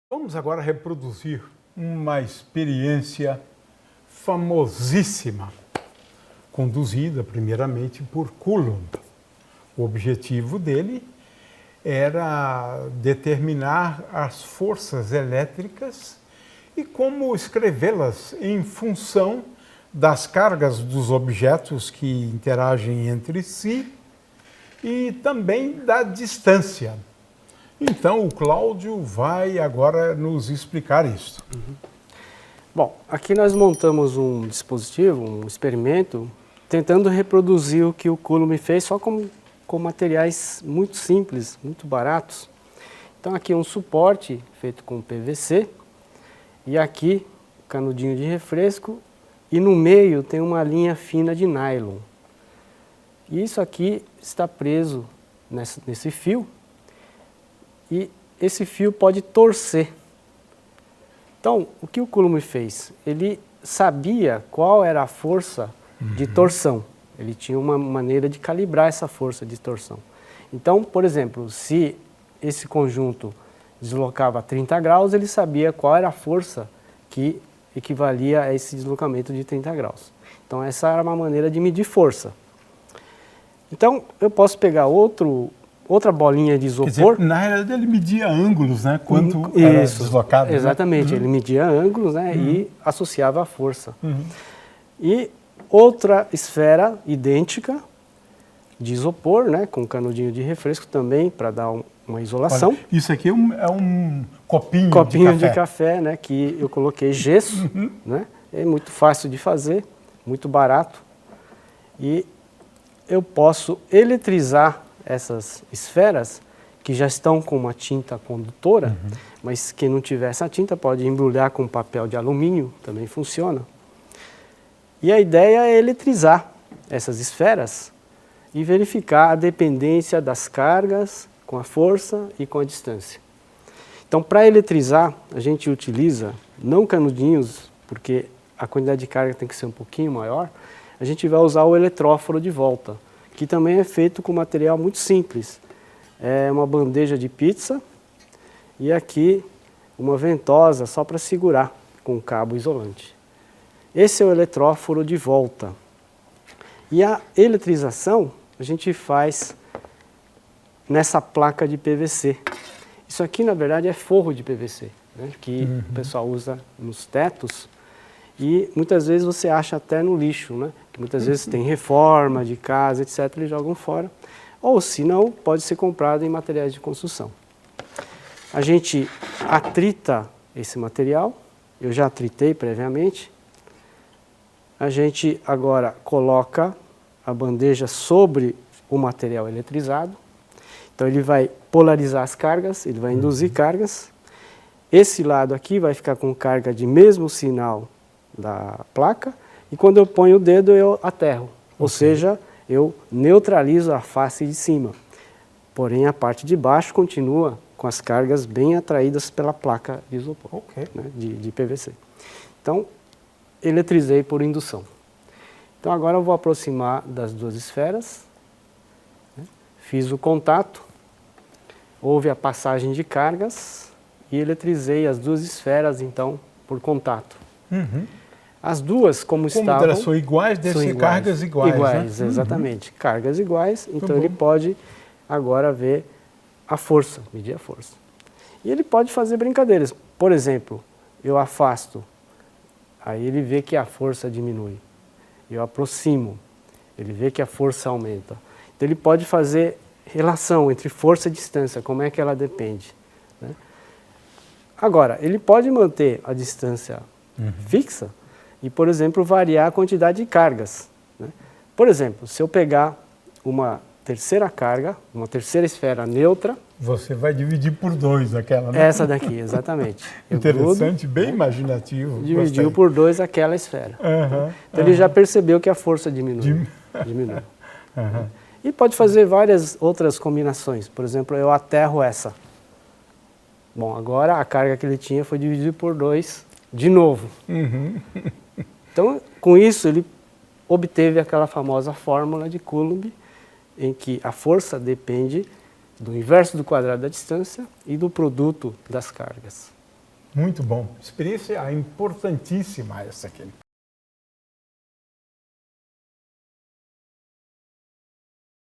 Vamos agora reproduzir uma experiência famosíssima, conduzida primeiramente por Coulomb. O objetivo dele era determinar as forças elétricas e como escrevê-las em função das cargas dos objetos que interagem entre si e também da distância. Então, o Cláudio vai agora nos explicar isso. Bom, aqui nós montamos um dispositivo, um experimento, tentando reproduzir o que o Coulomb fez só com materiais muito simples, muito baratos. Então, aqui é um suporte feito com PVC e aqui canudinho de refresco e no meio tem uma linha fina de nylon. E isso aqui está preso nesse fio. E esse fio pode torcer. Então, o que o Coulomb fez? Ele sabia qual era a força de torção. Ele tinha uma maneira de calibrar essa força de torção. Então, por exemplo, se esse conjunto deslocava 30 graus, ele sabia qual era a força que equivalia a esse deslocamento de 30 graus. Então, essa era uma maneira de medir força. Então, eu posso pegar outra bolinha de isopor. Quer dizer, na realidade ele media ângulos, né? Quanto era deslocado. Exatamente, né? Ele media ângulos, né? E associava a força. E outra esfera idêntica de isopor, né? Com canudinho de refresco também para dar uma isolação. Olha, isso aqui é um copinho de café, né? Que eu coloquei gesso, né? É muito fácil de fazer, muito barato. E eu posso eletrizar essas esferas que já estão com uma tinta condutora, mas quem não tiver essa tinta pode embrulhar com papel de alumínio, também funciona. E a ideia é eletrizar essas esferas e verificar a dependência das cargas com a força e com a distância. Então, para eletrizar, a gente utiliza não canudinhos, porque a quantidade de carga tem que ser um pouquinho maior, a gente vai usar o eletróforo de volta, que também é feito com material muito simples. É uma bandeja de pizza e aqui uma ventosa só para segurar com um cabo isolante. Esse é o eletróforo de volta. E a eletrização a gente faz nessa placa de PVC. Isso aqui, na verdade, é forro de PVC, né, que o pessoal usa nos tetos e muitas vezes você acha até no lixo, né? Muitas vezes tem reforma de casa, etc., eles jogam fora. Ou, se não, pode ser comprado em materiais de construção. A gente atrita esse material, eu já atritei previamente. A gente agora coloca a bandeja sobre o material eletrizado. Então, ele vai polarizar as cargas, ele vai induzir cargas. Esse lado aqui vai ficar com carga de mesmo sinal da placa. E quando eu ponho o dedo, eu aterro. Ou seja, eu neutralizo a face de cima. Porém, a parte de baixo continua com as cargas bem atraídas pela placa de isopor, né, de PVC. Então, eletrizei por indução. Então, agora eu vou aproximar das duas esferas. Né, fiz o contato, houve a passagem de cargas e eletrizei as duas esferas, então, por contato. As duas, como estavam... Elas são iguais, devem ser cargas iguais. Iguais, né? Exatamente. Cargas iguais, então ele pode agora ver a força, medir a força. E ele pode fazer brincadeiras. Por exemplo, eu afasto, aí ele vê que a força diminui. Eu aproximo, ele vê que a força aumenta. Então ele pode fazer relação entre força e distância, como é que ela depende. Né? Agora, ele pode manter a distância fixa, e, por exemplo, variar a quantidade de cargas. Né? Por exemplo, se eu pegar uma terceira carga, uma terceira esfera neutra... Você vai dividir por 2 aquela, né? Essa daqui, exatamente. Interessante, bem imaginativo. Dividiu por 2 aquela esfera. Então ele já percebeu que a força diminui. E pode fazer várias outras combinações. Por exemplo, eu aterro essa. Bom, agora a carga que ele tinha foi dividida por 2 de novo. Então, com isso, ele obteve aquela famosa fórmula de Coulomb, em que a força depende do inverso do quadrado da distância e do produto das cargas. Muito bom. Experiência importantíssima essa aqui.